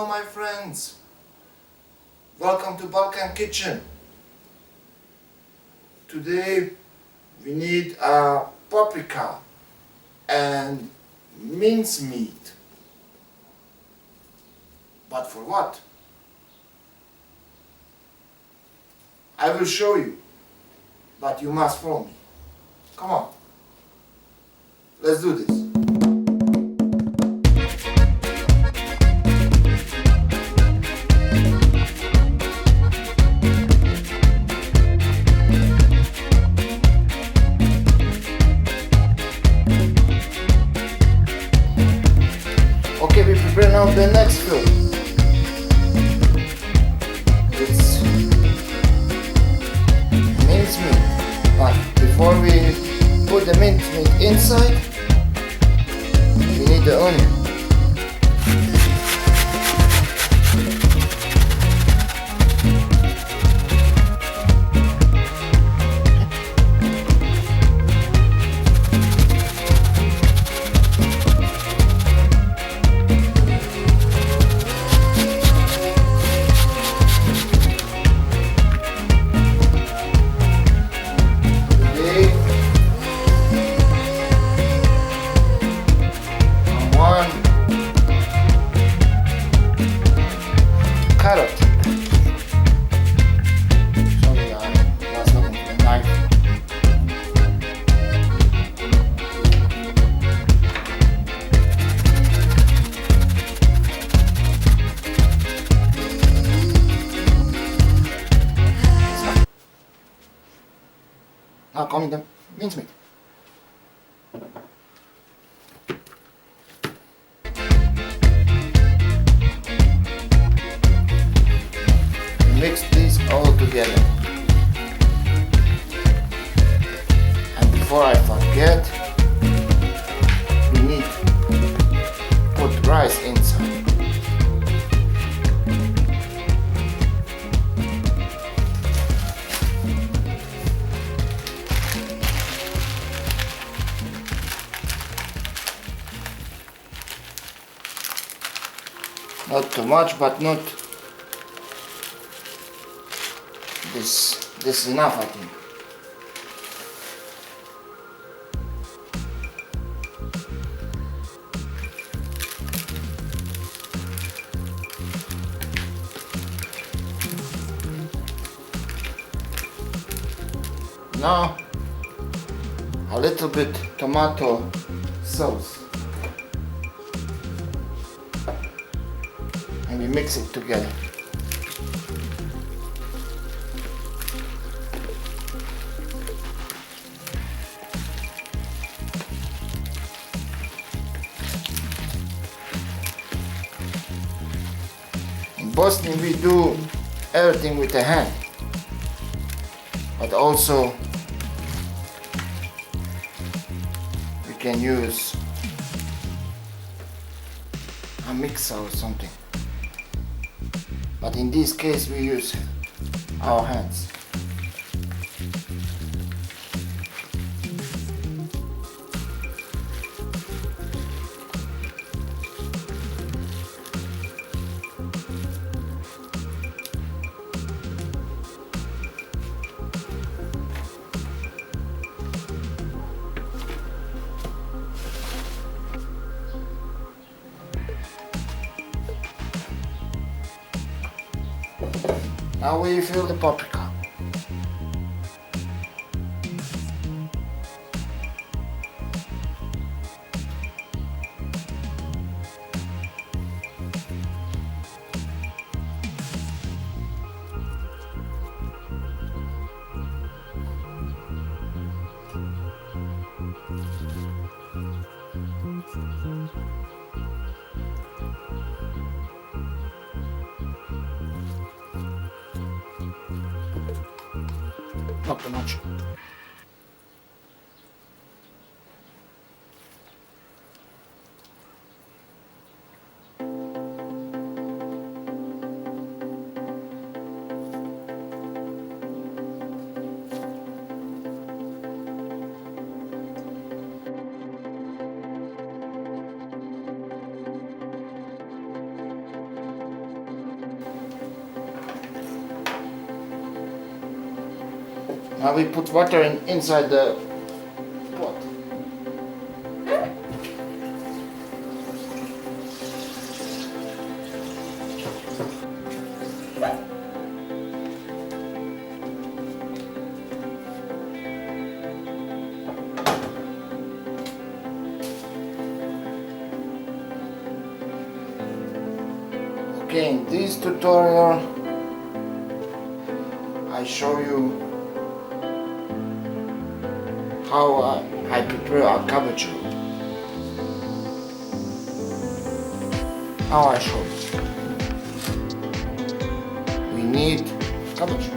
Hello my friends, welcome to Balkan Kitchen. Today we need a paprika and mincemeat. But for what? I will show you, but you must follow me. Come on, let's do this. Okay, we prepare now the next food. It's mincemeat. But before we put the mincemeat inside, we need the onion. Carrot. Sorry, I was looking for the knife. Now come in the mincemeat. Mix these all together. And before I forget, we need to put rice inside. Not too much, but not this is enough, I think. Now a little bit tomato sauce, and we mix it together. In Bosnian we do everything with the hand, but also we can use a mixer or something, but in this case we use our hands. Now we fill the paprika. Not too much. Now we put water inside the pot. Okay, in this tutorial I show you how I prepare a cabbage roll. How I show you. We need cabbage.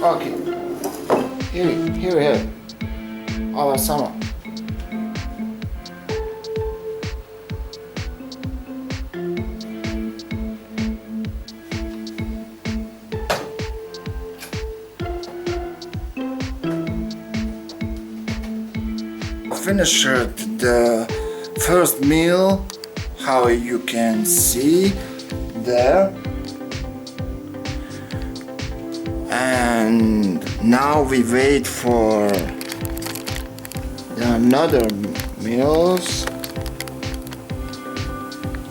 Okay, here, our summer. Finished the first meal, how you can see there. And now we wait for another meals.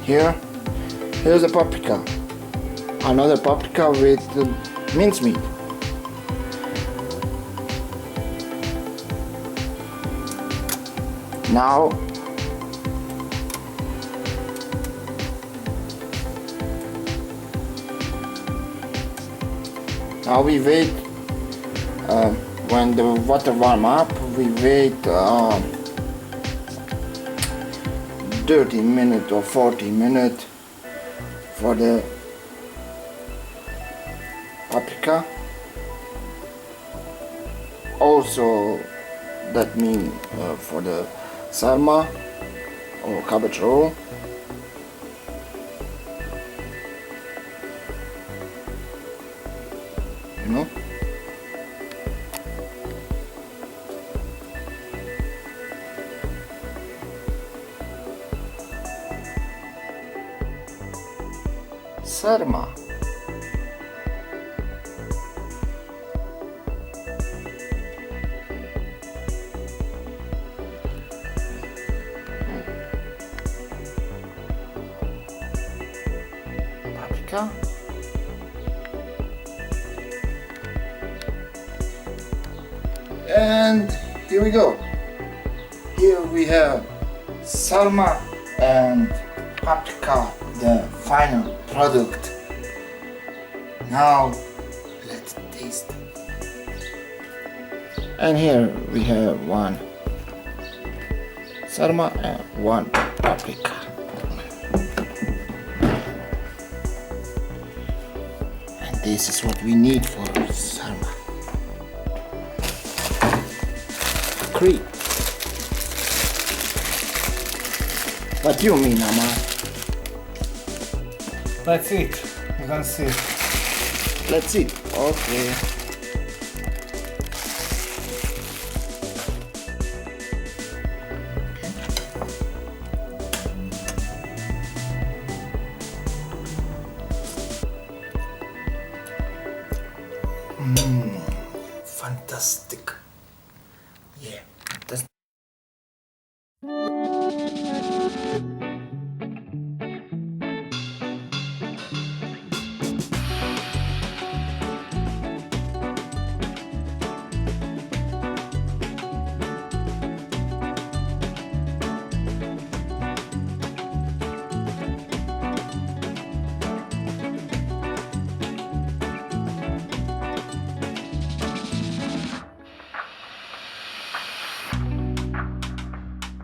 Here's a paprika, another paprika with mincemeat. Now we wait, when the water warm up, we wait 30 minutes or 40 minutes for the paprika. Also, that means for the sarma or cabbage roll. You know? Sarma. Paprika. And here we go. Here we have sarma and paprika, the final product. Now let's taste. And here we have one sarma and one paprika. And this is what we need for sarma. Cream. What do you mean, Amma? That's it. You can see. Let's see. Okay.